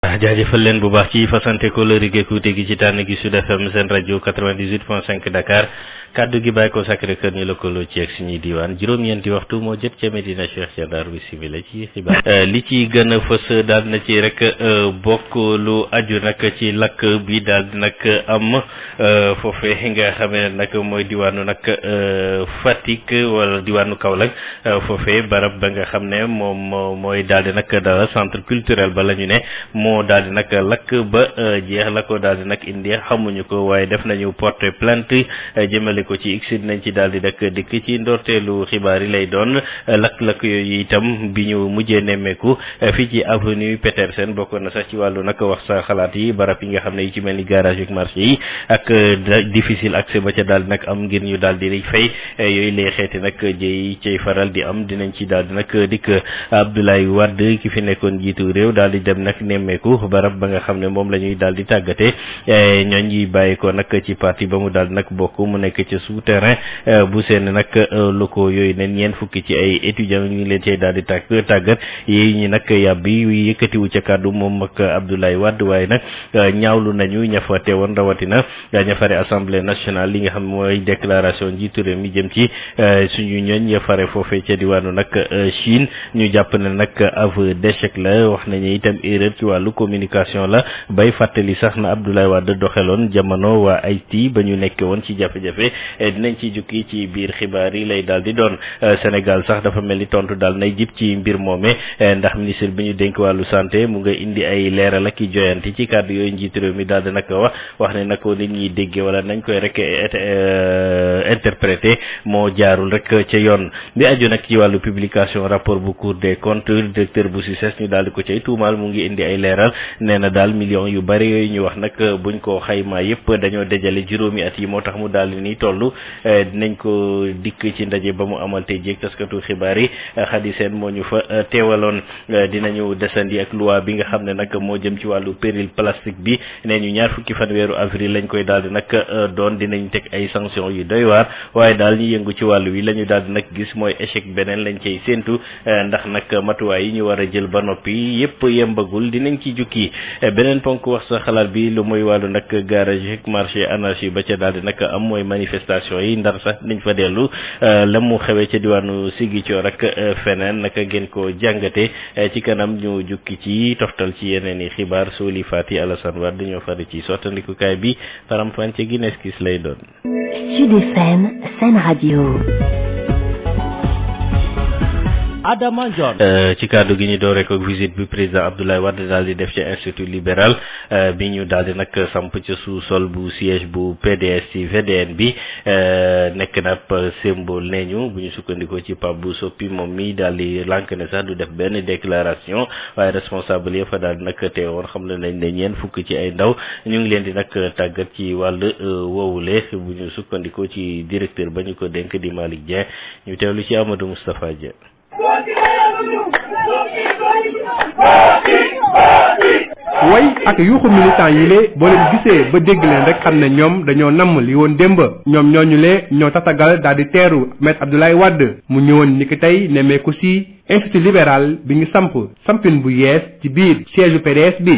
jaajëfal leen bu baax ci fasante ko lëri géekuute gi ci tànn gi Sud FM seen rajo 98.5 Dakar kaddu gi bàyyi ko Sacré-Cœur ñu lëkkaloo ci ak suñuy diwaan juróom-ñeenti waxtu moo jot ca Medina Cheikh ca Ndar bisimila ci xibaar li ci gën a fës daal na ci rek bokk lu aju nag ci lakk bi daal di nag am foofee nga xamee ne nag mooy diwaanu nag Fatick wala diwaanu Kaolack foofee barab ba nga xam ne moom mooy daal di nag dara centre culturel ba la ñu ne moo daal di nag lakk ba jeex la ko daal di nag indi xamuñu ko waaye def nañu porter plainte jëmale ko ci x nañ ci daal di dikk ci ndorteelu xibaar yi lay doon lakk-lakk yooyu itam bi ñu mujjee nemmeeku fii ci avenue Petersen bokkoon na sax ci wàllu nag wax sa xalaat yi barab yi nga xam ne yi ci mel ni garage ak marché yi ak difficile accès ba ca daal di nag am ngir ñu daal di fay yooyu lay xeeti nag jëy cay faral di am dinañ ci daal di nag dikk Abdoulaye Wade ki fi nekkoon jiitu réew daal di dem nag nemmeeku barab ba nga xam ne moom la ñuy daal di tàggate ñooñ yi bàyyi ko nag ci parti ba mu daal di nag bokk mu nekk ci souterrain bu seen nag locaux yooyu ne ñeent fukki ci ay étudiants ñu ngi leen cay daal di tàggat yi ñi nag yàbbi yëkkatiwu ca kàddu moom ak Abdoulaye Wade waaye nag ñaawlu nañu ña fa teewoon rawatina ña fare assemblée nationale li nga xam mooy déclaration njiitu réew mi jëm ci suñu ñooñ ya fare foofee ca diwaanu nag Chine ñu jàpp ne nag aveu d'échec la wax nañu itam erreur ci wàllu communication la bay fàttali sax na Abdoulaye Wade doxeloon jamono waa Haïti ba ñu nekke woon ci jafe-jafe dinañ ci jukki ci biir xibaar yi lay daal di doon Sénégal sax dafa mel ni tontu daal nay jib ci mbir moome ndax ministre bi ñu dénk wàllu santé mu nga indi ay leeral ak i joyanti ci kàddu yooyu njiitu réew mi daal di nag wax ne nag nit ñi déggee wala nañ koy rek interprété moo jaarul rek ca yoon bi aju nag ci wàllu publication rapport bu Cour des comptes directeur bu SUTSES ñu daal di ko cay tuumaal mu ngi indi ay leeral nee na daal millions yu bari yooyu ñu wax nag buñ ko xaymaa yëpp dañoo dajale juróomi at yi moo tax mu daal di ni toll dinañ ko dikk ci ndaje ba mu amal tey jéeg taskatu xibaar yi Khady Sène moo ñu fa teewaloon dinañu desandi ak loi bi nga xam ne nag moo jëm ci wàllu péril plastique bi nee ñu ñaar fukki fan weeru avril lañ koy daal di nag doon dinañ teg ay sanctions yu doy waar waaye daal ñu yëngu ci wàllu wi la ñu daal di nag gis mooy échec beneen lañ cay séentu ndax nag matuwaay yi ñu war a jël ba noppi yëpp yembagul dinañ ci jukki beneen ponk wax sa xalaat bi lu mooy wàllu nag garage ak marché anarchie ba ca daal di nag am mooy manifestation yi ndar sax nañ fa dellu la mu xewee ca diwaanu Ziguinchor ak feneen naka ngeen ko jàngate ci kanam ñu jukki ci toftal ci yeneen i xibaar Soli Fati Alassane Wade dañoo fari ci sottandikukaay bi faram fànce gi neskis lay doon. Sud FM Sen Radio. Adama Ndione ci kàddu gi ñu doore ko visite bi président Abdoulaye Wade daal di def ci institut libéral bi ñu daal di nag samp ci sous-sol bu siège bu PDS ci VDN bi nekk na ab symbole nee ñu bu ñu sukkandikoo ci Pape bu soppi moom mi daal di lànk ne sax du def benn déclaration waaye responsable yi fa daal di nag teewoon xam le nañ ne ñeen fukk ci ay ndaw ñu ngi leen di nag tàggat ci wàll woowule bu ñu sukkandikoo ci directeur ba ñu ko dénk di Malick Dieng ñu teewlu ci Amadou Moustapha Dia. way ak yuuxu militant yi lee boo leen gisee ba dégg leen rek xam ne ñoom dañoo namm li woon démb ñoom ñooñu lee ñoo tatagal daal di teeru Maître Abdoulaye Wade mu ñëwoon niki tey nemmeeku ci institut libéral bi ñu sampin bu yees ci biir siège PDS bi.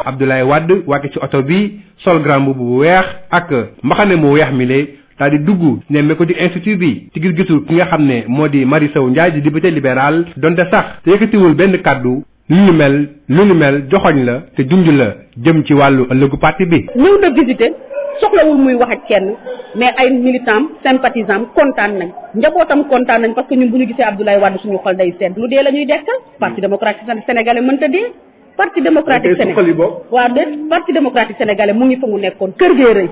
Abdoulaye Wade wàcc ci oto bi sol grand mbubb bu weex ak mbaxane mu weex mi le daal di dugg nemme ko ci institut bi ci gis-gisu ki nga xam ne moo di Marie Sow Ndiaye di député libéral donte sax te yëkkatiwul benn kàddu lu ñu mel joxoñ la te junj la jëm ci wàllu ëllëgu parti bi. ñëw na visiter soxlawul muy wax ak kenn mais ay militants sympathisants kontaan nañ njabootam kontaan nañ parce que ñun bu ñu gisee Abdoulaye Wade suñu xol day sedd lu dee la ñuy dekkal parti démocratique sénégalais mënta dee. parti démocratique sénégalais waaw de parti démocratique sénégalais mu ngi fa mu nekkoon kër gee rëy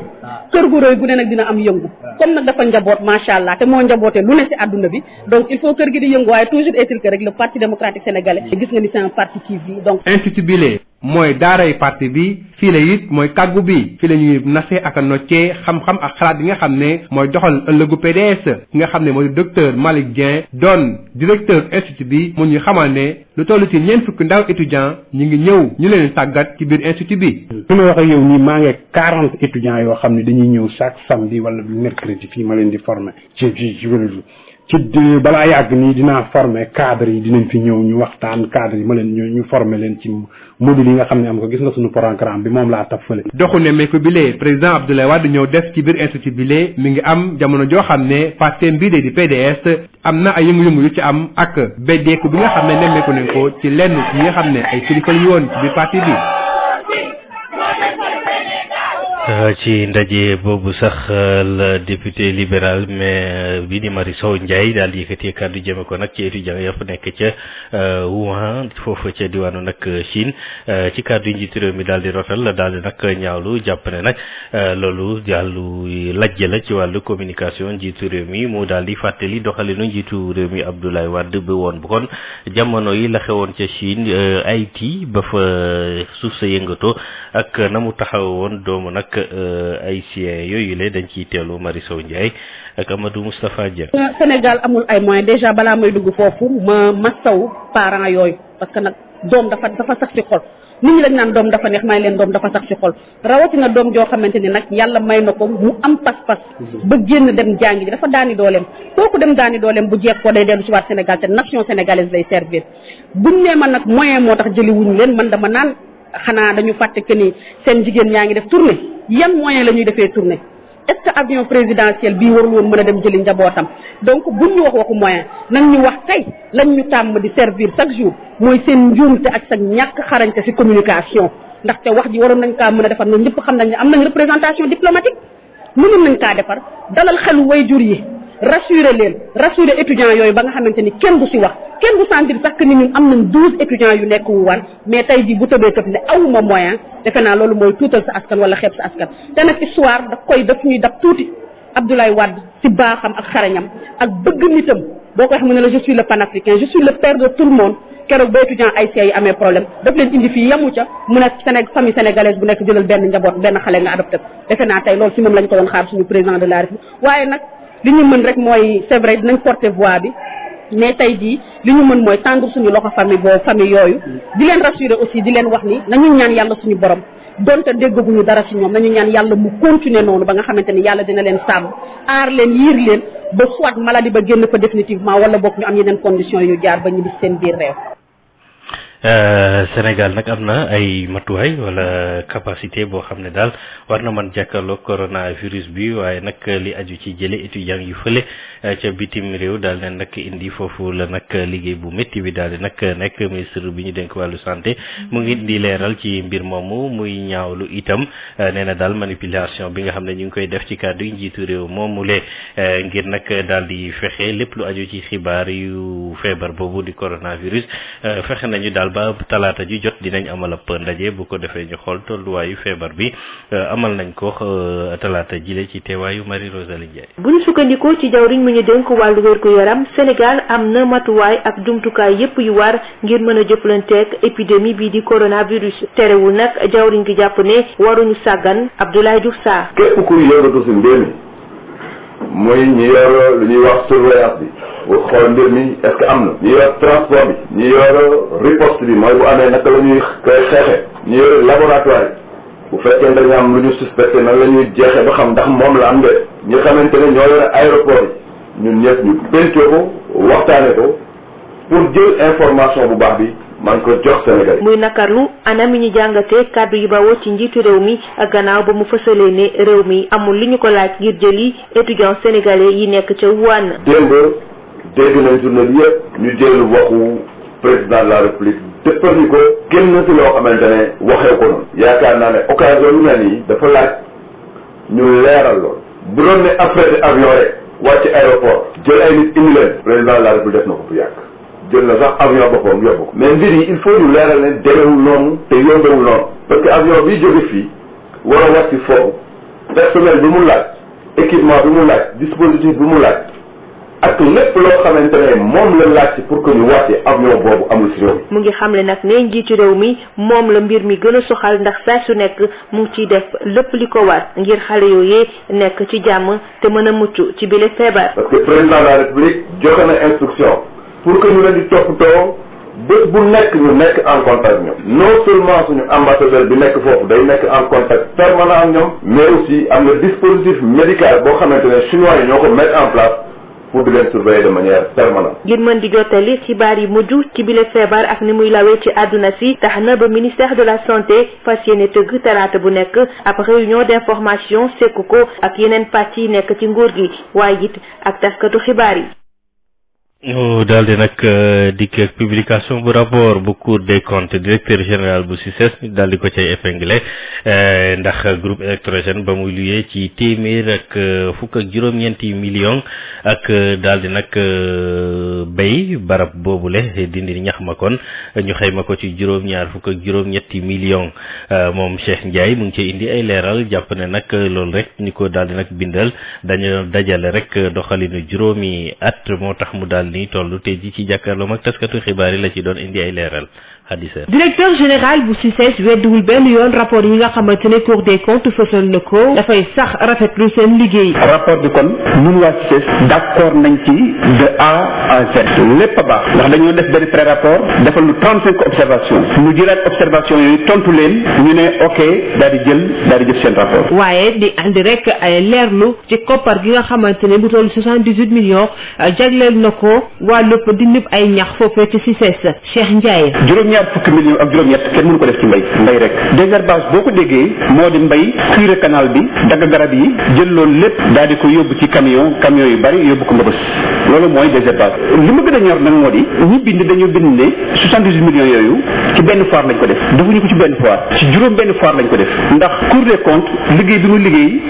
kër gu rëy gu ne nag dina am yëngu comme nag dafa njaboot macha allah te moo njabootee lu ne si àdduna bi donc il faut kër gi di yëngu waaye toujours est-il que rek le parti démocratique sénégalais gis nga ni c'est un parti qui vit donc institut bi lee mooy daaray parti bi fii la it mooy kàggu bi fii la ñuy nasee ak a noccee xam-xam ak xalaat yi nga xam ne mooy doxal ëllëgu PDS ki nga xam ne mooy docteur Malick Dieng doon directeur institut bi mu ñuy xamal ne lu toll ci ñeent fukki ndaw étudiant ñu ngi ñëw ñu leen tàggat ci biir institut bi. su ma wax ak yow nii maa ngi 40 étudiants yoo xam ne dañuy ñëw chaque samedi wala mercredi fii ma leen di former ci biologie ci balaa yàgg nii dinaa former cadre yi dinañ fi ñëw ñu waxtaan cadre yi ma leen ñu former leen ci module yi nga xam ne am ko gis nga suñu programme bi moom laa taf fële. doxu ne meeku bile président Abdoulaye Wade ñëw def ci biir institut bile mi ngi am jamono joo xam ne parti bii de di PDS am na ay yëngu-yëngu yu ci am ak beddeeku bi nga xam ne nemmeeku nañ ko ci lenn yi nga xam ne ay kilifa yu woon ci biir parti bi. ci ndaje boobu sax la député libéral mais bi di Marie Sow Ndiaye daal di yëkkati kàddu jëme ko nag ci étudiants yëpp nekk ca Wuhan foofu ca diwaanu nag Chine ci kàddu njiitu réew mi daal di rotal daal di nag ñaawlu jàpp ne nag loolu jàllu lajje la ci wàllu communication njiitu réew mi mu daal di fàttali doxalinu njiitu réew mi Abdoulaye Wade ba woon bu kon jamono yi la xewoon ca Chine Haïti ba fa suuf sa yëngatoo ak na mu taxaw woon doomu nag haïtien yooyu le dañ ciy teelu Marie Sow Ndiaye ak Amadou Moustapha Dia. Sénégal amul ay moyens déjà balaa may dugg foofu ma mastaw parents yooyu parce que nag doom dafa sax ci xol nit ñi dañ naan doom dafa neex may leen doom dafa sax ci xol rawatina doom joo xamante ni nag yàlla may na ko mu am pas-pas ba génn dem jàngi ji dafa daani dooleem kooku dem daani dooleem bu jeex ko day dellu ci waat Sénégal te nation sénégalaise lay servir buñ nee man nag moyen moo tax jëli wuñu leen man dama naan xanaa dañu fàtte que ni seen jigéen ñaa ngi def tournée yan moyen la ñuy defee tournée est-ce que avion présidentiel bii warul woon mën a dem jëli njabootam donc buñ ñu wax waxu moyen nañ ñu wax tey lañ ñu tàmm di servir chaque jour mooy seen njuumte ak sa ñàkk xarañte ci communication ndaxte wax ji waroon nañ kaa mën a defar ñun ñëpp xam nañ ne am nañ représentation diplomatique mënoon nañ kaa defar dalal xelu waajur yi rassurer étudiants yooyu ba nga xamante ni kenn du ci wax kenn du sentir sax que ni ñun am nañ 12 étudiants yu nekk Wuhan mais tey jii bu tëbee tëb ne awuma moyen defe naa loolu mooy tuutal sa askan wala xeeb sa askan te nag histoire daf ñuy dab tuuti Abdoulaye Wade ci baaxam ak xarañam ak bëgg nitam boo ko wax mu ne la je suis le panafricain je suis le père de tout le monde keroog ba étudiant haïtien yi amee problème daf leen indi fii yamu ca mu ne famille sénégalaise bu nekk jëlal benn njaboot benn xale nga adopté defe naa tey loolu ci moom lañ ko doon xaar suñu président de la République waaye nag li ñu mën rek mooy c'est vrai dinañ porter voix bi mais tey jii li ñu mën mooy tendre suñu loxo famille yooyu di leen rassurer aussi di leen wax ni nañu ñaan yàlla suñu borom donte déggaguñu dara ci ñoom nañu ñaan yàlla mu continuer noonu ba nga xamante ni yàlla dina leen sàmm aar leen yiir leen ba soit maladie ba génn fa définitivement wala boog ñu am yeneen conditions yu jaar ba ñu bis seen biir réew. Sénégal nag am na ay matuwaay wala capacité boo xam ne daal war na mën jàkkaarloo coronavirus bi waaye nag li aju ci jële étudiants yu fële ca bitim réew daal ne nag indi foofu la nag liggéey bu métti bi daal di nag nekk ministre bi ñu dénk wàllu santé mu ngi di leeral ci mbir moomu muy ñaawlu itam nee na daal manipulation bi nga xam ne ñu ngi koy def ci kàddu njiitu réew moomule ngir nag daal di fexe lépp lu aju ci xibaar yu feebar boobu di coronavirus fexe nañu daal ba talaata ji jot dinañ amal ab ndaje bu ko defee ñu xool tolluwaayu feebar bi amal nañ ko talaata jile ci teewaayu Marie Rosalie Ndiaye. bu ñu sukkandikoo ci jawriñ mu ñu dénk wàllu wér-gu-yaram Sénégal am na matuwaay ak jumtukaay yépp yu war ngir mën a jëflanteeg épidémie bii di coronavirus terewul nag jawriñ gi jàpp ne waruñu sàggan Abdoulaye Diouf Sarr. képp kuy yëngatu si mbir mi mooy ñi yor lu ñuy wax surveillance bi. bu xool mbir mi est-ce que am na ñi yor transport bi ñi yor riposte bi mooy bu amee naka la ñuy koy xeexe ñi yor laboratoire bu fekkee dañu am lu ñu suspecté nan la ñuy jeexee ba xam ndax moom la am de ñi xamante ne ñoo yor aéroport yi ñun ñëpp ñu pencoo ko waxtaane ko pour jël information bu baax bi maa ngi ko jox Sénégal. muy nakarlu anam yi ñu jàngatee kàddu yi bawoo ci njiitu réew mi gannaaw ba mu fësalee ne réew mi amul li ñu ko laaj ngir jëli étudiants sénégalais yi nekk ca Wuhan. démb dégg nañ journée bi yëpp ñu jël waxu président de la république dëppal ñu ko génn ci loo xamante ne waxee ko noonu yaakaar naa ne occasion yu mel nii dafa laaj ñu leeral lool bu doon ne affrété avion rek wàcc aéroport jël ay nit indi leen président de la république def na ko bu yàgg jël na sax avion boppam yóbbu ko mais mbir yi il faut ñu leeral ne demewul noonu te yombewul noonu parce que avion bi jóge fii war a wàcc foofu personnel bi mu laaj équipement bi mu laaj dispositif bi mu laaj ak lépp loo xamante ne moom la laaj pour que ñu wàcce avion boobu amul si réew mi. mu ngi xamle nag ne njiitu réew mi moom la mbir mi gën a soxal ndax saa su nekk mu ngi ciy def lépp li ko war ngir xale yooyee nekk ci jàmm te mën a mucc ci bile feebar. parce que président de la république joxe na instruction pour que ñu leen di toppatoo bés bu nekk ñu nekk en contact ñoom non seulement suñu ambassadeur bi nekk foofu day nekk en contact permanent ak ñoom mais aussi am na dispositif médical boo xamante ne chinois yi ñoo ko mettre en place. pour di leen surveiller de manière permanente. ngir mën di jottali xibaar yi mujj ci bile feebar ak ni muy lawee ci àdduna si tax na ba ministère de la santé fas yéene tëgg talaata bu nekk ab réunion d'information sekk ko ak yeneen pàcc yi nekk ci nguur gi waaye it ak taskatu xibaar yi. ñu daal di nag dikk ak publication bu rapport bu Cour des comptes directeur général bu CICES ñu daal di ko cay épinglé ndax groupe électrogène ba muy luyee ci téeméer ak fukk ak juróom-ñeenti millions ak daal di nag béy barab boobule dindi ñax ma kon ñu xayma ko ci juróom-ñaar fukk ak juróom-ñetti millions moom Cheikh Ndiaye mu ngi cay indi ay leeral jàpp ne nag loolu rek ñu ko daal di nag bindal dañu dajale rek doxalinu juróomi at moo tax mu daal ni tollu tey ji ci jàkkaarloo mag taskatu xibaar yi la ci doon indi ay leeral Hadisa. directeur général bu CICES weddiwul benn yoon rapport yi nga xamante ne Cour des comptes fësal na ko dafay sax rafetlu seen liggéey. rapport bi kon ñun waa CICES d'accord nañ ci de A à Z lépp a baax ndax dañoo def benn pré rapport defal lu 35 observations ñu jëlaat observation yooyu tontu leen ñu ne ok daal di jëf seen rapport. waaye di andi rek ay leerlu ci koppar gi nga xamante ne bu toll 78 millions jagleel na ko wàllub di nëb ay ñax foofee ci CICES Cheikh Ndiaye. juróom-ñaar fukki millions ak juróom-ñett kenn mënu ko def ci mbay rek désherbage boo ko déggee moo di mbay curé canal bi dagg garab yi jël loolu lépp daal di ko yóbbu ci camion yu bari yóbbu ko mbëbës loolu mooy désherbage li ma gën a ñor nag moo di ñi bind dañu bind ne 78 millions yooyu ci benn foire lañ ko def defuñu ko ci benn foire ci juróom benn foire lañ ko def ndax Cour des comptes liggéey bi mu liggéey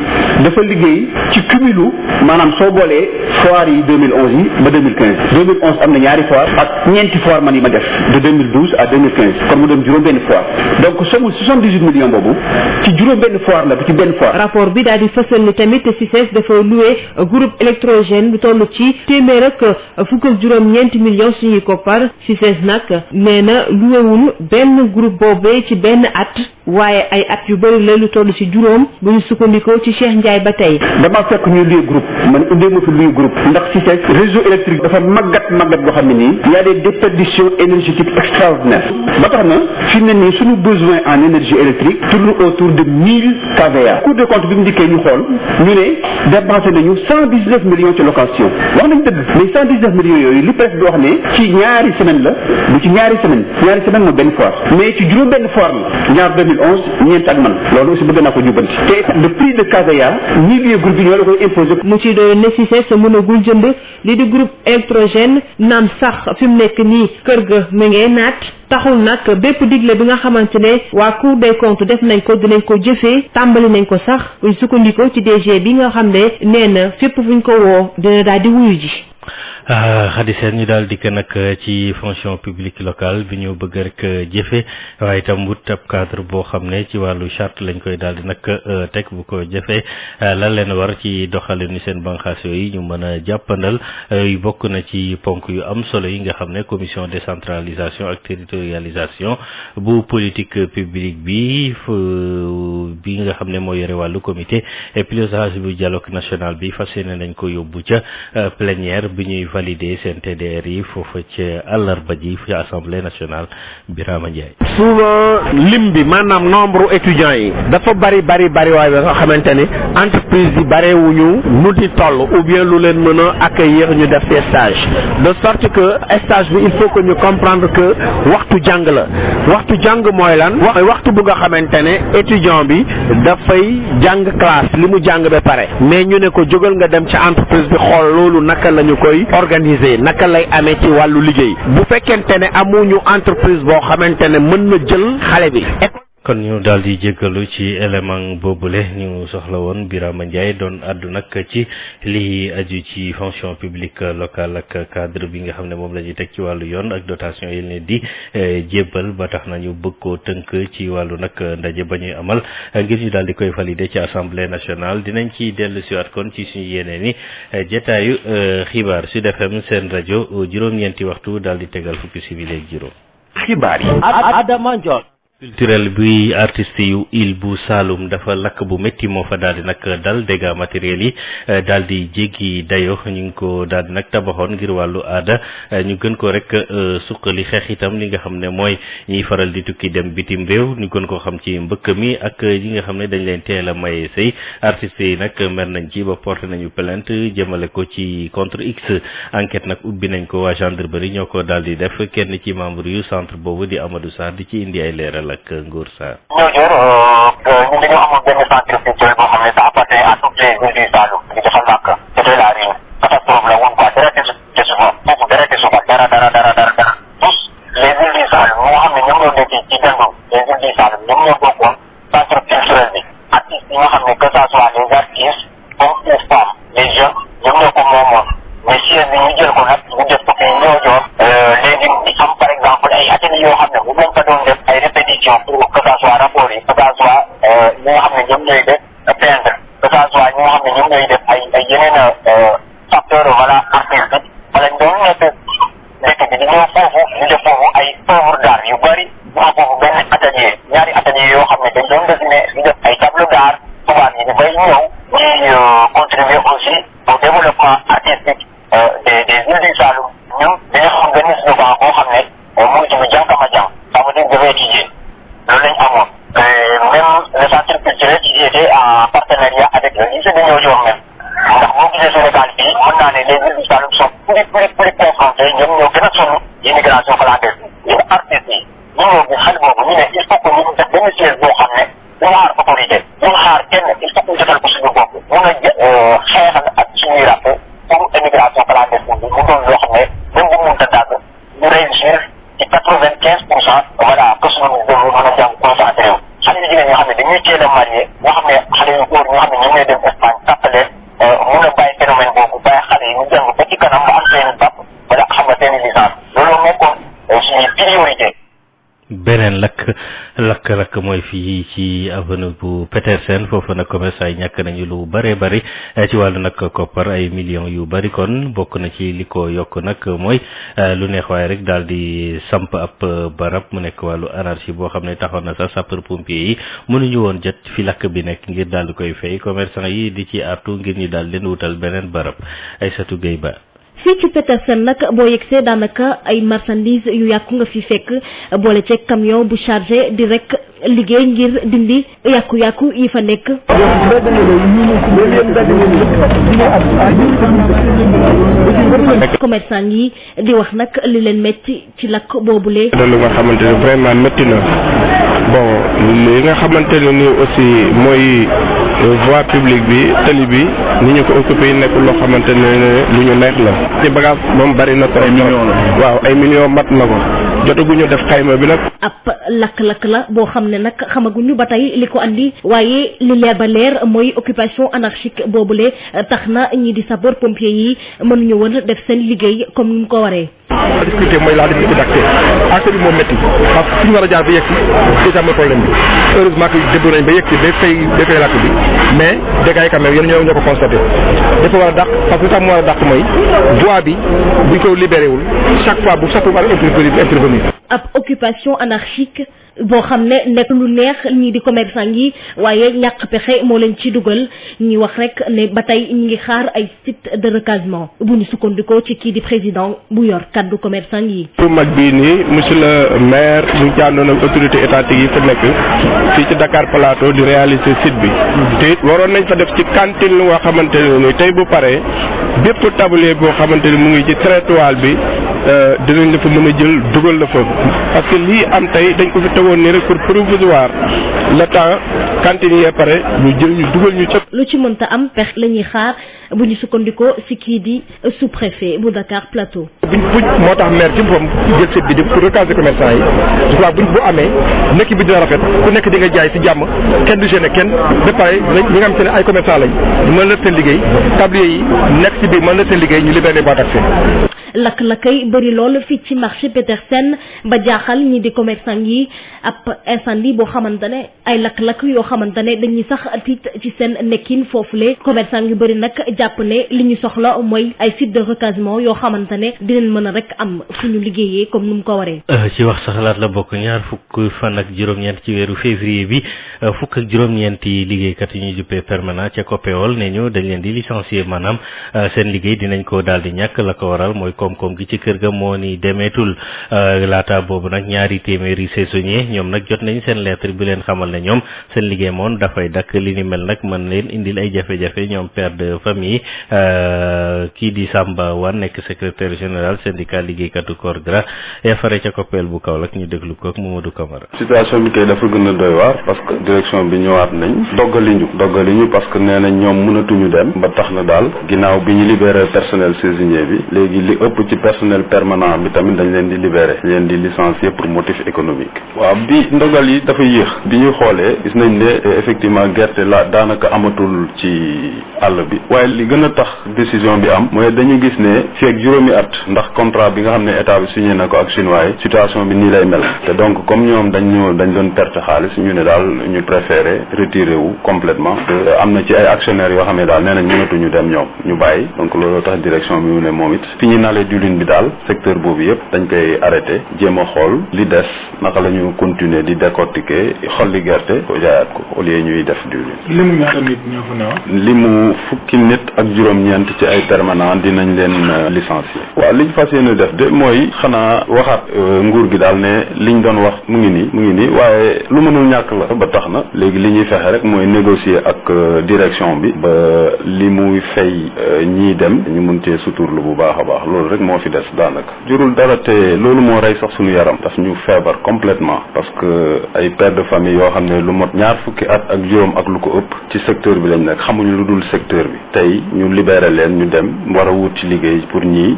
dafa liggéey ci cumulu maanaam soo boolee foire yi 2011 yi ba 2015 am na ñaari foire ak ñeenti foire man yi ma def de 2012 à 2015 kon mu doon juróom benn foire donc somul 78 millions boobu ci juróom benn foire la bu ci benn foire. rapport bi daal di fësal ni tamit CICES dafa loué groupe électrogène bu toll ci téeméer ak fukk ak juróom-ñeenti millions suñuy koppar CICES nag nee na louéwul benn groupe boobee ci benn at waaye ay at yu bëri la lu toll ci juróom bu ñu sukkandikoo ci Cheikh Ndiaye ba tey. damaa fekk ñu loué groupe man indee ma fi loué groupe ndax CICES réseau électrique dafa màggat boo xam ne nii y a des déperditions énergétiques extraordinaires ba tax na fi mu ne nii suñu besoin en énergie électrique tourne autour de 1000 kVA. Cour des comptes bi mu dikkee ñu xool ñu ne dépensé nañu 119 millions ci location wax nañ dëgg mais 119 millions yooyu li presse bi wax ne ci ñaari semaine la bu ci ñaari semaine mooy benn foire mais ci juróom benn foire la ñaar 2011 ñeent ak man loolu aussi bëgg naa ko jubbanti te le prix de kVA ñii lieu groupe bi ñoo la koy imposé. mu ci doon ne CICES mënagul jënd li di groupe électrogène naam sax fi mu nekk nii kër ga mu ngi naat taxul nag bépp digle bi nga xamante ne waa Cour des comptes def nañ ko dinañ ko jëfee tàmbali nañ ko sax buñ sukkandikoo ci DG bi nga xam ne nee na fépp fuñ ko woo dina daal di wuyu ji. Khady Sène ñu daal dikk nag ci fonction publique locale bi ñu bëgg rek jëfe waaye itam wut ab cadre boo xam ne ci wàllu charte lañ koy daal di nag teg bu ko jëfee lan leen war ci doxalinu seen banqaas yooyu ñu mën a jàppandal yu bokk na ci ponk yu am solo yi nga xam ne commission décentralisation ak territorialisation bu politique publique bi nga xam ne moo yore wàllu comité et pilotage bu dialogue national bi fas yéene nañ ko yóbbu ca plénière bi ñuy validé seen TDR yi foofu ci àllarba ji ci assemblée nationale Birama Ndiaye. souvent lim bi maanaam nombre étudiants yi dafa bari waaye ba nga xamante ni entreprise yi barewuñu nu di toll ou bien lu leen mën a accueillir ñu def ces stages de sorte que stage bi il faut que ñu comprendre que waxtu jàng la waxtu jàng mooy lan waxtu bu nga xamante ne étudiant bi dafay jàng classe li mu jàng ba pare mais ñu ne ko jógal nga dem ci entreprise bi xool loolu naka la ñu koy organiser naka lay amee ci wàllu liggéey bu fekkente ne amuñu entreprise boo xamante ne mën na jël xale bi. kon ñu daal di jéggalu ci élément boobule ñu soxla woon Birama Ndiaye doon àddu nag ci li aju ci fonction publique locale ak cadre bi nga xam ne moom la ñuy teg ci wàllu yoon ak dotation yi leen di jébbal ba tax na ñu bëgg koo tënk ci wàllu nag ndaje ba ñuy amal ngir ñu daal di koy valider ci assemblée nationale dinañ ci dellu siwaat kon ci suñu yeneen ni jotaayu xibaar Sud FM seen rajo juróom-ñeenti waxtu daal di tegal fukki simili ak juróom. xibaar yi Adama Ndione. culturel bi artiste yu île bu Saloum dafa lakk bu métti moo fa daal di nag dal dégâts matériels yi daal di jéggi dayo ñu ngi ko daal di nag tabaxoon ngir wàllu aada ñu gën ko rek suqali xeex itam li nga xam ne mooy ñiy faral di tukki dem bitim réew ñu gën koo xam ci mbëkk mi ak yi nga xam ne dañ leen teel a maye sëy artistes yi nag mer nañ ci ba porté nañu plainte jëmale ko ci contre X enquête nag ubbi nañ ko waa gendarmerie ñoo ko daal di def kenn ci membre yu centre boobu di Amadou Sarr di ci indi ay leeral ak Ngor Sarr. ñun dañoo amoon benn centre culturel boo xam ne ça appartient à toutes les villes du Saloum di dafa lakk c'était la ruine catastrophe la woon quoi dara desu fa foofu dara desu fa dara tous les villes du Saloum ñi nga xam ne ñoom ñoo nekk ci Dandu les villes du Saloum ñoom ñoo bokkoon centre culturel bi artistes yi nga xam ne que ça soit les artistes comme les femmes les jeunes ñoom ñoo ko moomoon mais siège bi ñu jël ko nag ñu def ko fi ñoo joor léegi di am par exemple ay ateliers yoo xam ne bu lañ ko doon def ay répétition pour que ça soit rapport yi que ça soit ñi nga xam ne ñoom ñooy def peindre que ça soit ñi nga xam ne ñoom ñooy def ay yeneen facteur voilà artistique wala ñu doon nekk dëkk bi di ñëw foofu ñu def foofu ay œuvre d'art yu bëri ñu am foofu benn atelier ñaari atelier yoo xam ne dañ doon dessiné di def ay tableau d'art tubaab yi di bay ñëw di contribuer aussi au développement artistique des îles du Saloum ñun dañoo xam benn slogan boo xam ne mu ngi tudd Jànkama Jàng ça veut dire je vais étudier loolu lañ amoon même le centre culturel qui était en partenariat avec le lycée de Niodior même ndax boo gisee Sénégal fii mën naa ne les îles du Saloum sont plus confrontés ñoom ñoo gën a sonn immigration clandestine les artistes yi ñu ñëw bi xel boobu ñu ne il faut que ñu def benn siège boo xam ne ñu xaar autorité ñu xaar kenn il faut que ñu defal ko suñu bopp mun a xeexal ak suñuy ràpp pour immigration clandestine bi mu doon loo xam ne même bu mënta dàgg ñu réussir ci 95% voilà que suñu déglu mën a jàng concentré wu xale yu jigéen ñoo xam ne dañuy teel a marié ñoo xam ne xale yu góor ñoo xam ne ñoom ñooy dem Espagne tàppaleen mun a bàyyi phénomène boobu bàyyi xale yi ñu jàng ba ci kanam ba am seen i bac wala xam nga seen i licence loolu nekkoon suñuy priorité. beneen lakk mooy fii ci avenue bu Petersen foofu nag commerçant yi ñàkk nañu lu bëree bëri ci wàllu nag koppar ay millions yu bëri kon bokk na ci li ko yokk nag mooy lu neex waaye rek daal di samp ab barab mu nekk wàllu anarchie boo xam ne taxoon na sax sapeur pompier yi mënuñu woon jot fi lakk bi nekk ngir daal di koy fay commerçant yi di ci artu ngir ñu daal leen wutal beneen barab Aïssatou Gueye Ba. fii ci Petersen nag boo yegsee daanaka ay marchandises yu yàqu nga fi fekk boole ci camion bu chargé di rek liggéey ngir dindi yàqu-yàqu yi fa nekk. commerçant yi di wax nag li leen métti ci lakk boobule. lu nga xamante ne vraiment métti na bon li nga xamante ne ni aussi mooy voie publique bi tali bi ni ñu ko occupé yi nekk loo xamante ne lu ñu neex la. ci bagage moom bari na trop. waaw ay millions mat na ko jotaguñu def xayma bi nag. ab lakk-lakk la boo xam ne nag xamaguñu ba tey li ko andi waaye li leer ba leer mooy occupation anarchique boobule tax na ñii di sapeur pompier yi mënuñu woon def seen liggéey comme ni mu ko waree. la difficulté mooy la difficulté d'accès accès bi moom métti parce que fi ñu war a jaar ba yegg si déjà mooy problème bi heureusement que débrouillé nañ ba yegg si ba fay lakk bi mais dégâts yi quand même yéen ñoo ko constaté dafa war a dàq parce que sax mu war a dàq mooy bois bi buñ ko libéré wul chaque fois bu chaque fois intervenir. ab occupation anarchique boo xam ne nekk lu neex ñii di commerçant yi waaye ñàkk pexe moo leen ci dugal ñi wax rek ne ba tey ñi ngi xaar ay site de recasement bu ñu sukkandikoo ci kii di président bu yor kaddu commerçant yi. pour mag bii nii monsieur le maire ñu jàndoon ak autorité étatique yi fa nekk fii ci Dakar Plateau di réaliser site bi te waroon nañ fa def ci cantine lu nga xamante ne ni tey bu paree bépp tablier boo xamante ne mu ngi ci trottoir bi dinañ la fa mën a jël dugal la foofu parce que lii am tey dañ ko fi tegoon ni rek pour provisoire le temps cantine yee pare ñu jël ñu dugal ñu cëpp. lu ci mënta am pex la ñuy xaar bu ñu sukkandikoo si kii di sous-préfet bu Dakar Plateau. buñ moo tax maire ci boppam jël site bi pour recaser commerçant yi je crois bu amee nekk bi dina rafet ku nekk di nga jaay si jàmm kenn du gêné kenn ba pare ñi nga xam te ne ay commerçant lañ mën na seen liggéey tablier yi nekk si biir mën na seen liggéey ñu libéré les boîtes d'accès. lakk-lakkay bëri lool fii ci marché Petersen ba jaaxal ñi di commerçant yi ab incendie boo xamante ne ay lakk-lakk yoo xamante ne dañuy sax tiit ci seen nekkin foofule commerçant yu bëri nag jàpp ne li ñu soxla mooy ay sites de recasement yoo xamante ne dinañ mën a rek am fu ñu liggéeyee comme nu mu ko waree. ci wax sa xalaat la bokk ñaar fukk fan ak juróom-ñeent ci weeru février bi fukk ak juróom-ñeenti liggéeykat yi ñuy juppee permanent ca COPEOL ne ñu dañ leen di licencier maanaam seen liggéey dinañ ko daal di ñàkk la ko waral mooy koom-koom gi ci kër ga moo ni demeetul laata boobu nag ñaari téeméeri saisonnier ñoom nag jot nañ seen lettre bi leen xamal ne ñoom seen liggéey moom dafay dakk li ni mel nag mën leen indil ay jafe-jafe ñoom père de famille kii di Samba Wane nekk secrétaire général syndicat liggéeykatu corps gras ya fare ca COPEOL bu Kaolack ñu déglu ko ak Mamadou Camara. situation bi kay dafa gën a doy waar parce que direction bi ñëwaat nañ doggali ñu parce que nee nañ ñoom mënatuñu dem ba tax na daal ginnaaw bi ñu libéré personnel saisonnier bi léegi li ëpp ci personnel permanent bi tamit dañ leen di libéré leen di licencier pour motif économique. waaw bi ndogal yi dafa yéex bi ñu xoolee gis nañ ne effectivement gerte la daanaka amatul ci àll bi waaye li gën a tax décision bi am mooy dañu gis ne fii ak juróomi at ndax contrat bi nga xam ne état bi signé na ko ak chinois yi situation bi nii lay mel te donc comme ñoom dañ doon perte xaalis ñu ne daal ñu préféré retiré wu complètement am na ci ay actionnaires yoo xam ne daal nee nañ mënatuñu dem ñoom ñu bàyyi donc loolu tax direction bi mu ne moom it fi ñu nalee diwlin bi daal secteur boobu yëpp dañ koy arrêté jéem a xool li des naka la ñu continuer di décortiquer xolli gerte ko jaayaat ko au lieu ñuy def diwlin. limu ñaata nit ñoo fa newoon. limu fukki nit ak juróom-ñeent ci ay permanent dinañ leen licencier. waaw liñ fas yéene def de mooy xanaa waxaat nguur gi daal ne liñ doon wax mu ngi nii waaye lu mënul ñàkk la ba tax na léegi li ñuy fexe rek mooy négocier ak direction bi ba li muy fay ñii dem ñu mun cee suturlu bu baax a baax loolu rek moo fi des daanaka jurul dara te loolu moo rey sax suñu yaram daf ñu feebar complètement parce que ay père de famille yoo xam ne lu mot ñaar fukki at ak juróom ak lu ko ëpp ci secteur bi lañ nekk xamuñu lu dul secteur bi tey ñu libéré leen ñu dem war a wut ci liggéey pour ñii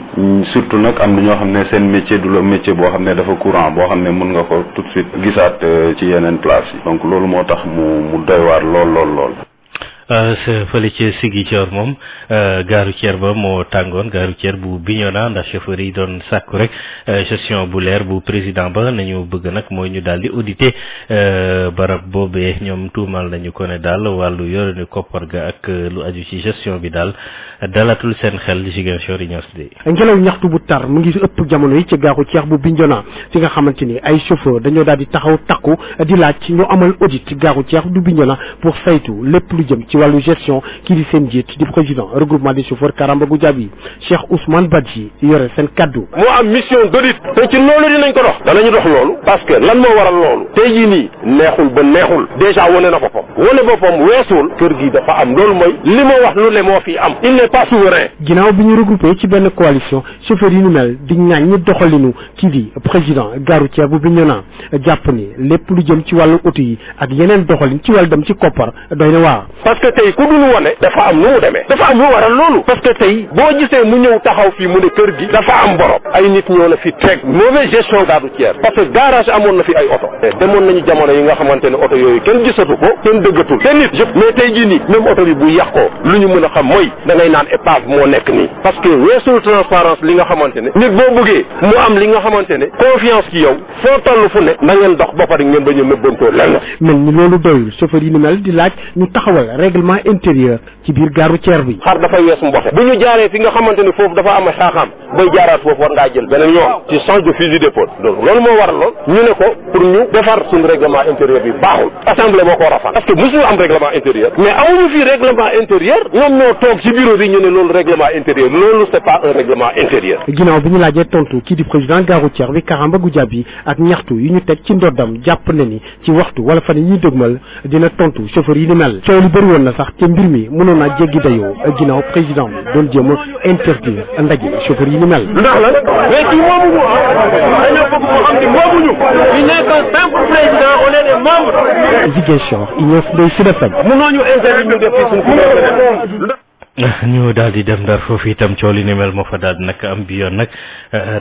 surtout nag am na ñoo xam ne seen métier du la métier boo xam ne dafa courant boo xam ne mun nga ko tout de suite gisaat ci yeneen place yi donc loolu moo tax mu doy waar lool. fële ci Ziguinchor moom gare routière ba moo tàngoon gare routière bu Bignona ndax chauffeur yi doon sàkku rek gestion bu leer bu président ba nañu bëgg nag mooy ñu daal di auditer barab boobee ñoom tuumal nañu ko ne daal wàllu yorenu koppar ga ak lu aju ci gestion bi daal dalatul seen xel Ziguinchor yi ños de. ngelaw ñaxtu bu tar mu ngi ëpp jamono yi ci gare routière bu Bignona fi nga xamante ni ay chauffeur dañoo daal di taxaw takku di laaj ñu amal audit ci gare routière bu Bignona pour saytu lépp lu jëm ci wàllu gestion kii di seen njiit di président regroupement des chauffeurs Karamba Goudiaby Cheikh Ousmane Badji yore seen kaddu. moo am mission d'audit te ci loolu dinañ ko dox danañu dox loolu parce que lan moo waral loolu tey jii nii neexul ba neexul déjà wane na boppam weesuwul kër gi dafa am loolu mooy li ma wax lu ne moo fi am il n'est pas souverain. ginnaaw bi ñu regroupé ci benn coalition chauffeurs yi ñu mel di ñaan ñi doxalinu kii di président gare routière bu Bignona jàpp ni lépp lu jëm ci wàllu oto yi ak yeneen doxalin ci wàllu dem ci koppar doy na waar. parce que tey ku dul wane dafa am nu mu demee dafa am lu waral loolu parce que tey boo gisee mu ñëw taxaw fii mu ne kër gi dafa am borom ay nit ñoo la fi teg mauvaise gestion gare routière parce que garage amoon na fi ay oto demoon nañu jamono yi nga xamante ne oto yooyu kenn gisatu ko kenn dëggatul te nit yëpp mais tey jii nii même oto bi bu yàqoo lu ñu mën a xam mooy da ngay naan épave moo nekk nii parce que weesul transparence li nga xamante ne nit boo bëggee mu am li nga xamante ne confiance ci yow foo toll fu ne na ngeen dox ba pare ngeen bañ a nëbbantoo lenn mel ni loolu doyul chauffeur yi ni mel di laaj ñu taxawal règlement intérieur ci biir gare routière bi. xar dafay wees mbote bu ñu jaaree fi nga xamante ne foofu dafa am xaaxaam bay jaaraat foofu war ngaa jël beneen yoon ci change de fusil d'épaule donc loolu moo waral lool ñu ne ko pour ñu defar suñu règlement intérieur bi baaxul assemblée moo ko war a fan parce que musul am règlement intérieur mais amuñu fi règlement intérieur ñoom ñoo toog ci bureau bi ñu ne loolu règlement intérieur loolu c'est pas un règlement intérieur. ginnaaw bi ñu laajee tontu kii di président gare routière bi Karamba Goudiaby ak ñaxtu yi ñu teg ci ndoddam jàpp na ni ci waxtu wala fan yi ñuy dëgmal dina tontu chauffeur yi ni mel coow li bëri woon na sax te mbir mi mënoon naa jéggi dayoo ginnaaw président bi doon jéem a interdire ndaje chauffeur yi ni mel. ndax la mais kii moomuñu dañoo bëgg mu xam ni moomuñu ñu nekk simple président on est des membres. Ziguinchor Ignace Ndoye Sud FM. mënoo ñu interdire ñu def fii suñu ñu daal di dem Ndar foofu itam coow li ni mel moo fa daal di nag am bi yoon nag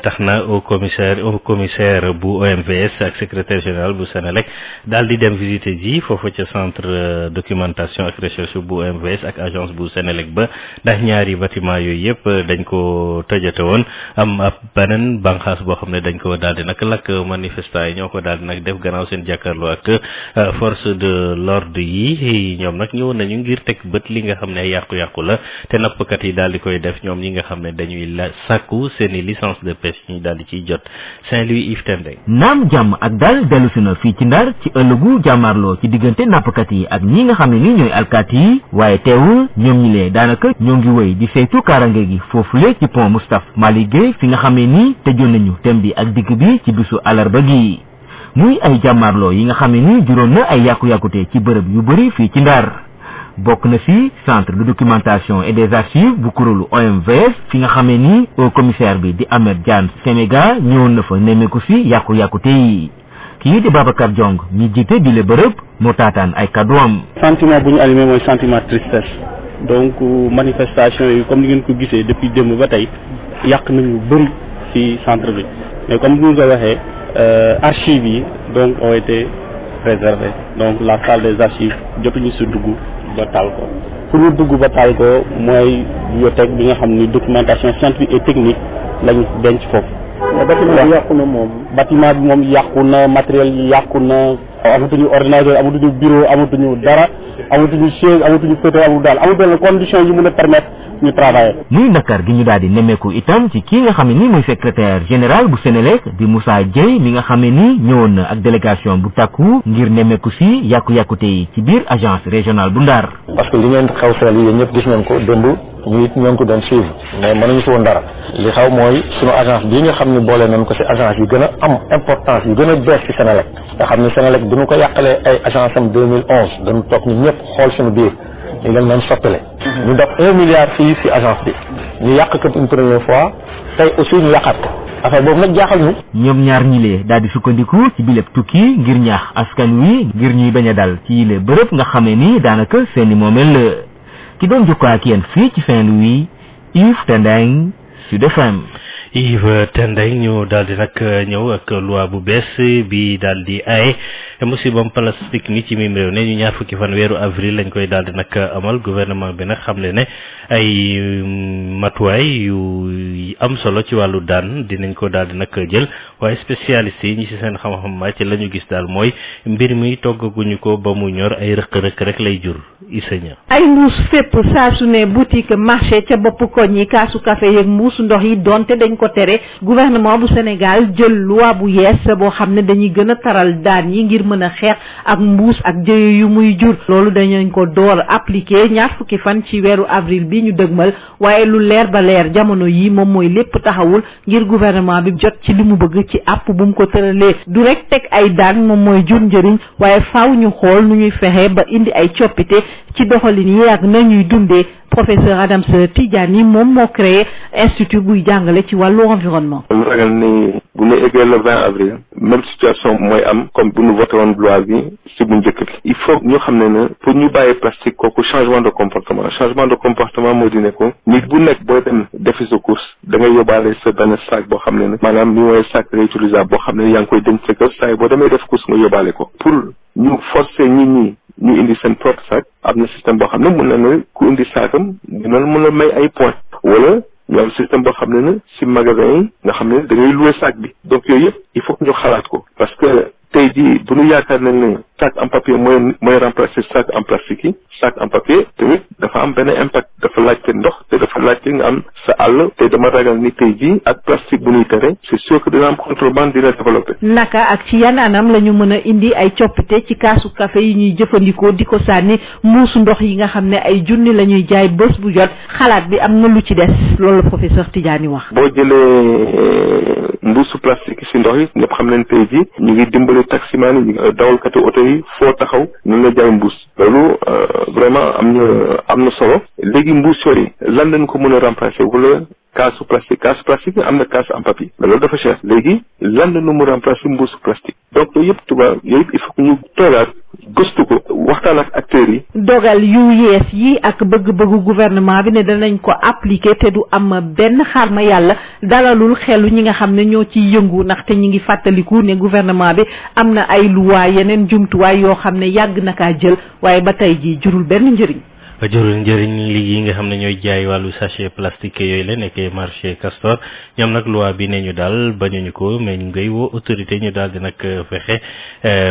tax na au commissaire bu OMVS ak secrétaire général bu Senelec daal di dem visiter ji foofu ca centre documentation ak recherche bu OMVS ak agence bu Senelec ba ndax ñaari bâtiment yooyu yëpp dañ ko tëjate woon am ab beneen bànqaas boo xam ne dañ ko daal di nag lakk manifestants yi ñoo ko daal di nag def gannaaw seen jàkkaarloo ak force de l'ordre yi ñoom nag ñëwoon nañu ngir teg bët li nga xam ne yàqu-yàqu la te nappkat yi daal di koy def ñoom ñi nga xam ne dañuy sàkku seeni licence de pêche ñu daal di ciy jot. Saint-Louis Yves Tendeng. naam jàmm ak daal dellu si na fii ci Ndar ci ëllëgu jàmmaarloo ci diggante nappkat yi ak ñi nga xam ne ni ñooy alkaati yi waaye teewul ñoom ñi lee daanaka ñoo ngi wéy di saytu kaarange gi foofule ci pont Moustapha Malick Guèye fi nga xam ne ni tëjoon nañu tem bi ak digg bi ci bisu alarba gi muy ay jàmmaarloo yi nga xam ne ni juróon na ay yàqu-yàqute ci bërëb yu bëri fii ci Ndar bokk na ci centre de documentation et des archives bu kuréelu OMVS fi nga xam ne ni au commissaire bi di Ahmed Diane Séméga ñëwoon na fa nemmeeku ci yàqu-yàqute yi kii di Babacar Diong ñi jiite bile bërëb moo taataan ay kaddu am. sentiment bu ñu allumé mooy sentiment tristesse donc manifestation yi comme ni ngeen ko gisee depuis démb ba tey yàq nañu bëri ci centre bi mais comme ni nga ko waxee archives yi donc ont été réservées donc la salle des archives jotuñu si dugg ba taal ko fu ñu dugg ba taal ko mooy bibliothèque bi nga xam ni documentation scientifique et technique lañu denc foofu. mais bâtiment bi yàqu na moom. bâtiment bi moom yàqu na matériel yi yàqu na amatuñu ordinateur amatuñu bureau amatuñu dara amatuñu chaise amatuñu fauteuil amul daal amatuñu condition yi mën a permettre ñu travailler. muy nakar gi ñu daal di nemmeeku itam ci kii nga xam ne ni mooy secrétaire général bu Sénélec di Moussa Dieye mi nga xam ne ni ñëwoon na ak délégation bu takku ngir nemmeeku si yàqu-yàqute yi ci biir agence régionale bu Ndar. parce que li ngeen xaw seel yi ñëpp gis nañ ko démb ñu it ñoo ngi ko doon suivre mais mënuñu fi woon dara li xaw mooy sunu agence bii nga xam ne boole nañ ko si agence yu gën a am importance yu gën a bees ci Sénélec nga xam ne Sénélec bi ñu ko yàqalee ay agence am 2011 dañu toog ñun ñëpp xool suñu biir ñu leen doon soppale ñu def 1 milliard fii si agence bi ñu yàq ko une première fois tey aussi ñu yàqaat ko affaire boobu nag jaaxal ñu. ñoom ñaar ñilee daal di sukkandiku ci bileb tukki ngir ñaax askan wi ngir ñuy bañ a dal ci yile bërëb nga xamee ni daanaka seeni moomeel la ki doon jokkoo ak yéen fii ci Saint-Louis Yves Tendeng Sud FM. Yves Tendeng ñu daal di nag ñëw ak loi bu bees bi daal di aaye musibam plastique mi ci mim réew ne ñu ñaar fukki fan weeru avril lañ koy daal di nag amal gouvernement bi nag xam ne ay matuwaay yu am solo ci wàllu daan dinañ ko daal di nag jël waaye spécialiste yi ñi ci seen xam-xam màcc la ñu gis daal mooy mbir mi toggaguñu ko ba mu ñor ay rëq-rëq rek lay jur Isaña. ay mbuus fépp saa su ne boutique marché ca bopp koñ yi kaasu café yeeg mbuusu ndox yi donte dañ ko tere gouvernement bu Sénégal jël loi bu yees boo xam ne dañuy gën a taral daan yi ngir mën a xeex ak mbuus ak jëye yu muy jur loolu dañu ko door appliqué ñaar fukki fan ci weeru avril bi ñu dëgmal waaye lu leer ba leer jamono yi moom mooy lépp taxawul ngir gouvernement bi jot ci li mu bëgg ci àpp bu mu ko tëralee du rek teg ay daan moom mooy jur njëriñ waaye faaw ñu xool nu ñuy fexe ba indi ay coppite ci doxalin yi ak na ñuy dundee professeur Adams Tidjani moom moo créé institut buy jàngale ci wàllu environnement. ñu ragal ni bu ñu eggee le 20 avril même situation mooy am comme bu ñu voté woon loi bi si bu njëkk bi il faut ñu xam ne pour ñu bàyyi plastique kooku changement de comportement moo di ne ko nit bu nekk booy dem defi sa course da ngay yóbbaale sa benn sac boo xam ne maanaam li mooy sac réutilisable boo xam ne yaa ngi koy denc sa kër saa yi boo demee def course nga yóbbaale ko pour ñu forcer nit ñi ñu indi seen propre sac am na système boo xam ne mën na ne ku indi saakam dina mën a may ay points wala ñu am système boo xam ne si magasin yi nga xam ne da ngay louer sac bi donc yooyu yëpp il faut que ñu xalaat ko parce que tey jii bu ñu yaakaar nañ ne sac en papier mooy remplacer sac en plastique yi sac en papier tamit dafa am benn impact dafa laajte ndox te dafa laajte nga am sa àll te dama ragal ni tey jii ak plastique bu ñuy tere c'est sûr que dina am contrebande dina développé. naka ak ci yan anam la ñu mën a indi ay coppite ci kaasu café yi ñuy jëfandikoo di ko sànni muusu ndox yi nga xam ne ay junni la ñuy jaay bés bu jot xalaat bi am na lu ci des loolu la professeur Tidjani wax. boo jëlee mbuusu plastique si ndox yi ñëpp xam nañ tey jii ñu ngi dimbali taximaan yi dawalkati oto yi foo taxaw ñu nga jaay mbuus loolu vraiment am na solo léegi mbuus yooyu lan lañ ko mën a remplacer wala kaasu plastique am na kaas en papier mais loolu dafa cher léegi lan la ñu mu remplacer mbuusu plastique donc yooyu yëpp tubaab yooyu yëpp il faut que ñu toogaat gëstu ko waxtaan ak acteurs yi. dogal yu yees yi ak bëgg-bëggu gouvernement bi ne danañ ko appliquer te du am benn xarma yàlla dalalul xelu ñi nga xam ne ñoo ciy yëngu ndaxte ñi ngi fàttaliku ne gouvernement bi am na ay loi yeneen jumtuwaay yoo xam ne yàgg na kaa jël waaye ba tey jii jurul benn njëriñ. jërul njëriñ li nga xam ne ñooy jaay wàllu sachet plastique yooyu la nekkee marché Castor ñoom nag loi bi ne ñu daal bañuñu ko mais ñu ngay woo autorité ñu daal di nag fexe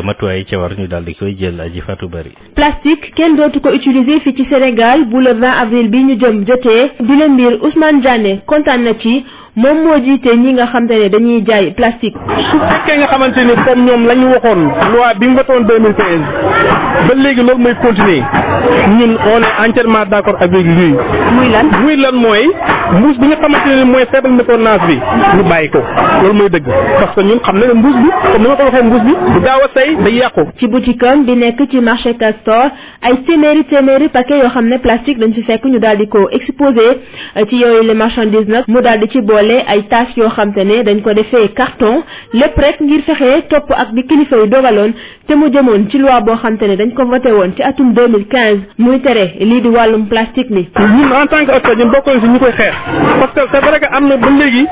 matuwaay ca war ñu daal di koy jël aji Fatou Bari. plastique kenn dootu ko utiliser fii ci Sénégal bu le 20 avril bi ñu jëm jotee bi la mbir Ousmane Diané kontaan na ci moom moo jiite ñi nga xamante ne dañuy jaay plastique. su fekkee nga xamante ni comme ñoom la ñu waxoon loi bi mu votoon 2015 ba léegi loolu mooy continuer ñun on est entièrement d'accord avec lui. muy lan mooy mbuus bi nga xamante ne mooy faible méconnaissance bi ñu bàyyi ko loolu mooy dëgg parce que ñun xam na ne mbuus bi comme ni ma ko waxee mbuus bi bu gaaw a say day yàqu. ci boutique am bi nekk ci marché Castor ay téeméeri paquet yoo xam ne plastique dañ ci fekk ñu daal di ko exposé ci yooyu les marchandises nag mu daal di ci boole ay tâches yoo xam te ne dañ ko defee carton lépp rek ngir fexe topp ak bi kilifa yi dogaloon te mu jëmoon ci loi boo xam te ne dañ ko voté woon ci atum 2015 muy tere lii di wàllum plastique mi. ñun en tant que acteur ñun bokk nañ si ñu koy xeex parce que c'est vrai que am na ba léegi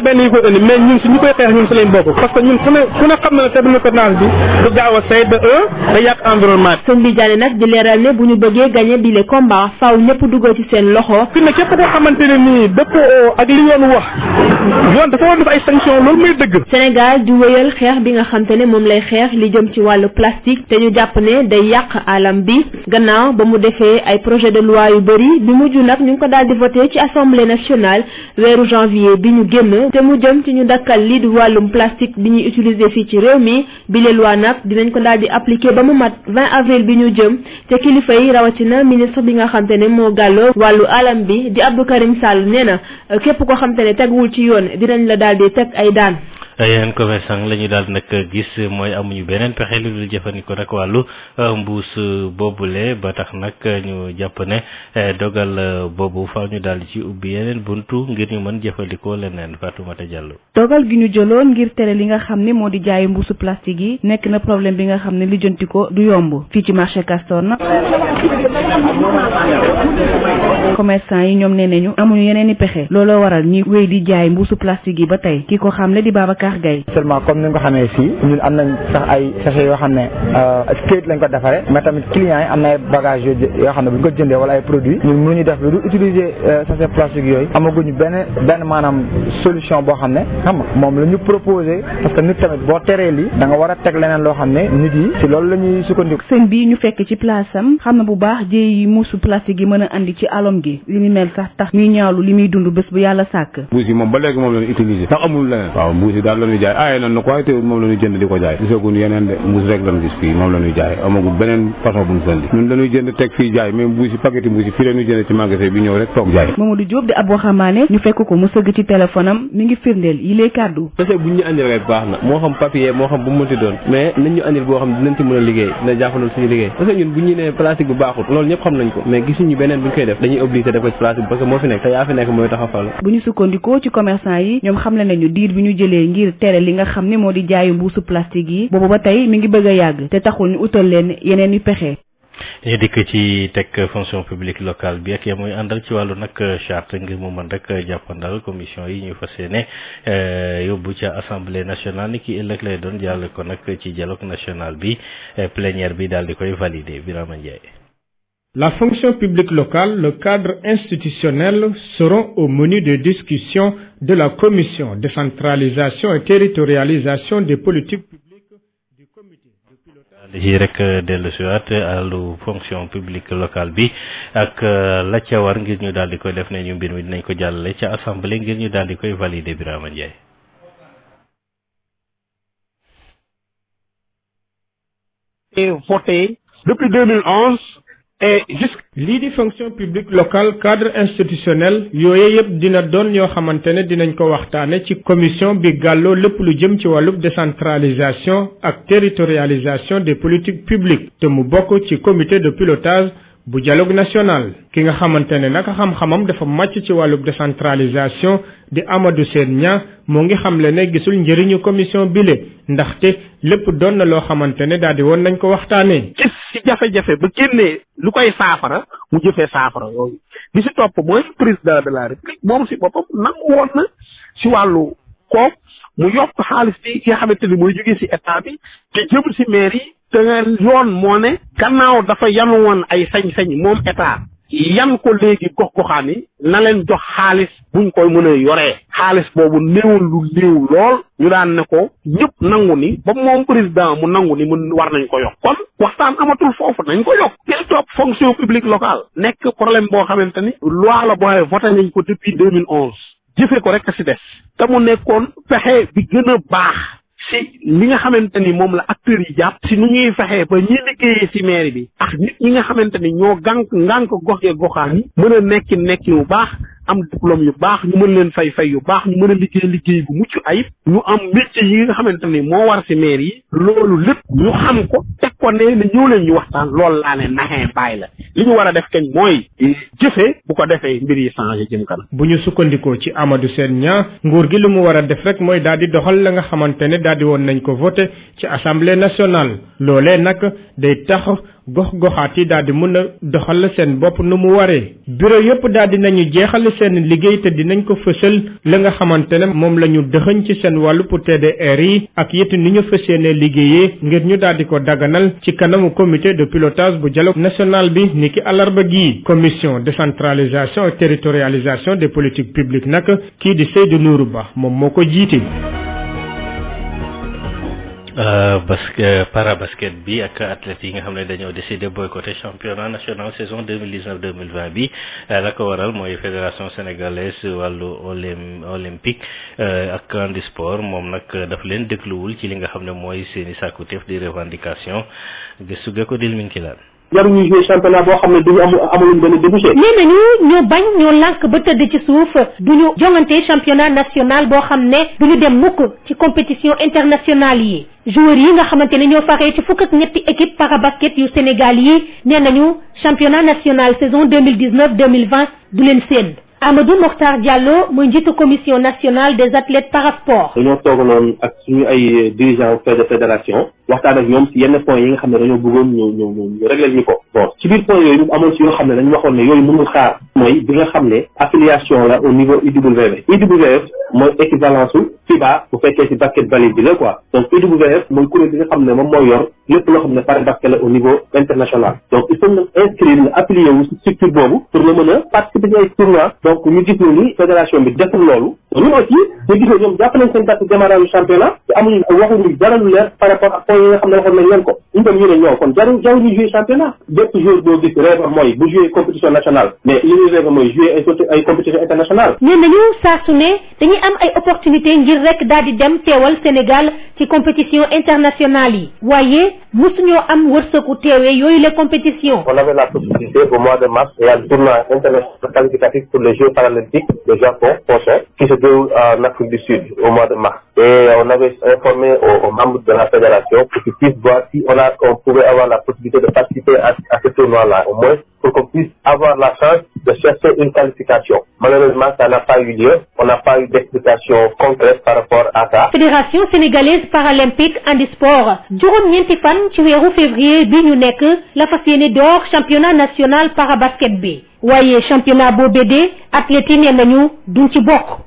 benn yu koy indi mais ñun si ñu koy xeex ñun si lañ bokk parce que ñun ku ne xam na ne faible méconnaissance bi du gaaw a say de da yàq environnement bi. sëñ bi Diané nag di leeral ne bu ñu bëggee gagné bi les combats faaw ñëpp duggoo ci seen loxo. fi ne képp koo xamante ne nii dëppoo ak li yoon wax yoon dafa war def ay sanctions loolu muy dëgg. Sénégal di wéyal xeex bi nga xam te ne moom lay xeex li jëm ci wàllu plastique te ñu jàpp ne day yàq alam bi gannaaw ba mu defee ay projet de loi yu bëri bi mujj nag ñu ngi ko daal di voté ci assemblée nationale weeru janvier bi ñu génn te mu jëm ci ñu dakkal lii di wàllum plastique bi ñuy utiliser fii ci réew mi bi les loi nag dinañ ko daal di appliquer ba mu mat 20 avril bi ñu jëm te kilifa yi rawatina ministre bi nga xam te ne moo gàlloo wàllu alam bi di Abdou Karim Sall nee na képp koo xam te ne teguwul ci yoon dinañ la daal di teg ay daan. yeneen commerçant la ñu daal nag gis mooy amuñu beneen pexe lu dul jëfandikoo nag wàllu mbuus boobule ba tax nag ñu jàpp ne dogal boobu faaw ñu daal di ci ubbi yeneen buntu ngir ñu mën jëfandikoo leneen Fatoumata Diallo. dogal gi ñu jëloon ngir tere li nga xam ne moo di jaayu mbuusu plastique yi nekk na problème bi nga xam ne lijjanti ko du yomb fii ci marché Castor na commerçant yi ñoom nee nañu amuñu yeneen i pexe looloo waral ñi wéy di jaay mbuusu plastique yi ba tey ki ko xam ne di Babacar seulement comme ni nga ko xamee fii ñun am nañ sax ay sachet yoo xam ne këyit lañ ko defaree mais tamit clients yi am na ay bagages yoo xam ne bu ñu ko jëndee wala ay produits ñun mënuñu def lu du utiliser sachet plastique yooyu amaguñu benn maanaam solution boo xam ne xam nga moom la ñu proposé parce que nit tamit boo teree lii da nga war a teg leneen loo xam ne nit yi ci loolu la ñuy sukkandiku. sëñ bi ñu fekk ci place am xam na bu baax jéey yi muusu plastique yi mën a andi ci alom gi li ni mel sax tax ñuy ñaawlu li muy dund bés bu yàlla sàkk. mbuus yi moom ba léegi moom la ñu utiliser ndax amul leneen waaw mbuus yi daal la ñuy jaay aaye nan na ko waaye teewul moom la ñuy jënd di ko jaay gisaguñu yeneen de mbuus rek lañ gis fii moom la ñuy jaay amagul beneen façon bu ñu sandi ñun dañuy jënd teg fii jaay mais mbuus yi paquet mbuus yi fii la ñuy jënd ci magasin bi ñëw rek toog jaay. Mamadou Diop di ab waxambaane ñu fekk ko mu sëgg ci téléphone am mi ngi firndeel yi lay kàddu sachet bu ñu andil rek baax na moo xam papier moo xam bu mu mënti doon mais nañ ñu andil boo xam dinañ ci mën a liggéey dina jàppandal suñu liggéey parce que ñun bu ñu nee plastique bu baaxul loolu ñëpp xam nañ ko mais gisuñu beneen bu ñu koy def dañuy obligé def ko ci plastique parce que moo fi nekk te yaa fi nekk mooy tax a fal. bu ñu sukkandikoo ci commerçant yi ñoom xam le nañu diir bi ñu jëlee ngir tere li nga xam ne moo di jaayu mbuusu plastique yi boobu ba tey mi ngi bëgg a yàgg te taxul ñu utal leen yeneen yu pexe. ñu dikk ci teg fonction publique locale bi ak ya muy àndal ci wàllu nag charte ngir mu mën rek jàppandal commission yi ñu fas yéene yóbbu ca assemblée nationale ni ki ëllëg lay doon jàll ko nag ci dialogue national bi plénière bi daal di koy valider Birama Ndiaye. La fonction publique locale, le cadre institutionnel seront au menu de discussion de la commission décentralisation et territorialisation des politiques publiques. di rek dellu si waat àllu fonction publique locale bi ak la ca war ngir ñu daal di koy def ne ñu mbir mi dinañ ko jàllale ca assemblée ngir ñu daal di koy valider Birama Ndiaye. Et voté depuis 2011 et jusqu'à lii di fonction publique locale cadre institutionnel yooyu yëpp dina doon yoo xamante ne dinañ ko waxtaane ci commission bi gàlloo lépp lu jëm ci wàllub décentralisation ak territorialisation des politiques publiques te mu bokk ci comité de pilotage bu dialogue national ki nga xamante ne naka xam-xamam dafa màcc ci wàllub décentralisation di Amadou Sène Niang moo ngi xamle ne gisul njëriñu commission bile ndaxte lépp doon na loo xamante ne daal di woon nañ ko waxtaanee. gis ci jafe-jafe ba génnee lu koy saafara mu jëfee saafara yooyu bi si topp mooy président de la république moom si boppam nangu woon na si wàllu koom mu yokk xaalis bi nga xamante ni mooy jógee si état bi te jëm si maire yi te yoon moo ne gannaaw dafa yanu woon ay sañ-sañ moom état yan ko léegi gox-goxaan yi na leen jox xaalis buñ koy mën a yoree xaalis boobu néewul lu néew lool ñu daan ne ko ñëpp nangu ni ba moom président mu nangu ni mun war nañ ko yokk kon waxtaan amatul foofu nañ ko yokk kel topp fonction publique locale nekk problème boo xamante ni loi la boo voté nañ ko depuis 2011 jëfe ko rek a si des te mu nekkoon fexe bi gën a baax si li nga xamante ni moom la acteurs yi jàpp si nu ñuy fexee ba ñi liggéeyee si mairie bi ak nit ñi nga xamante ni ñoo ngànk gox yee goxaan yi mën a nekki yu baax am diplôme yu baax ñu mën leen fay yu baax ñu mën a liggéey bu mucc ayib ñu am métier yi nga xamante ni moo war si maire yi loolu lépp ñu xam ko teg ko ne ñëw leen ñu waxtaan loolu laa ne naxee bàyyi la li ñu war a def kañ mooy jëfee bu ko defee mbir yi changé jëm kanam. bu ñu sukkandikoo ci Amadou Sène Niang nguur gi lu mu war a def rek mooy daal di doxal la nga xamante ne daal di woon nañ ko voté ci assemblée nationale loolee nag day tax gox-goxaat yi daal di mën a doxal seen bopp nu mu waree bureau yëpp daal di nañu jeexal seen liggéey te dinañ ko fësal la nga xamante ne moom la ñu dëxëñ ci seen wàllu pour TDR yi ak it ni ñu fas yéene liggéeyee ngir ñu daal di ko daganal ci kanamu comité de pilotage bu dialogue national bi niki àllarba gi commission décentralisation et territorialisation des politiques publiques nag kii di Seydou Nourou Ba moom moo ko jiite. Parabasket bi ak athlètes yi nga xam ne dañoo décidé boycotter championnat national saison 2019-2020 bi la ko waral mooy fédération sénégalaise wàllu olympique ak handisport moom nag dafa leen dégluwul ci li nga xam ne mooy seeni sàkkuteef di revendication gëstu ga ko dil min ki laan jaruñu jouer championnat boo xam ne duñu amaluñ benn débouché. nee nañu ñoo bañ ñoo lànk ba tëdd ci suuf duñu jongante championnat national boo xam ne duñu dem mukk ci compétition internationale yi joueurs yi nga xamante ne ñoo faree ci fukk ak ñetti équipe parabasket yu Sénégal yi nee nañu championnat national saison 2019-2020 du leen seen. Amadou Mokhtar Diallo mooy njiitu commission nationale des athlètes parasport. dañoo toogaloon ak suñu ay dirigeants de fédération waxtaan ak ñoom si yenn points yi nga xam ne dañoo bëggoon ñu réglé ñu ko. bon ci biir points yooyu amoon si yoo xam ne dañu waxoon ne yooyu mënul xaar mooy bi nga xam ne affiliation la au niveau IWF. IWF mooy équivalence su FIBA bu fekkee si basketball bi la quoi donc IWF mooy kuréel bi nga xam ne moom mooy yor lépp loo xam ne pare basket la au niveau international donc il faut nga inscrire nga affilié wu si structure boobu pour nga mën a participer ci ay tournois. donc ñu gis ne ni fédération bi deful loolu ñun aussi ñu gis ne ñoom jàpp nañ seen date démarrage du championnat te amuñu waxuñu dara lu leer par rapport ak points yi nga xam ne waxoon nañ leen ko ñu dem ñu ne ñoo kon jaru ñu jouer championnat bépp joueur boo gis rêve mooy bu jouer compétition nationale mais li ñuy rêve mooy jouer ay compétition internationale. nee nañu saa su ne dañuy am ay opportunité ngir rek daal di dem teewal Sénégal ci compétition internationale yi waaye mosuñoo am wërsëgu teewee yooyu les compétitions. on avait la possibilité au mois de mars il y a le tournoi international qualificatif pour les Jeux paralympiques de Japon prochain qui se déroule en Afrique du Sud au mois de mars. Et on avait informé aux membres de la fédération pour qu'ils puissent voir si on pouvait avoir la possibilité de participer à ce tournoi-là, au moins pour qu'on puisse avoir la chance de chercher une qualification. Malheureusement, ça n'a pas eu lieu. On n'a pas eu d'explication concrète par rapport à ça. Fédération sénégalaise paralympique handisport juróom-ñeenti fan ci weeru février bi ñu nekk la fas yéene door championnat national parabasket bi waaye championnat boobee de athlètes yi nee nañu duñ ci bokk.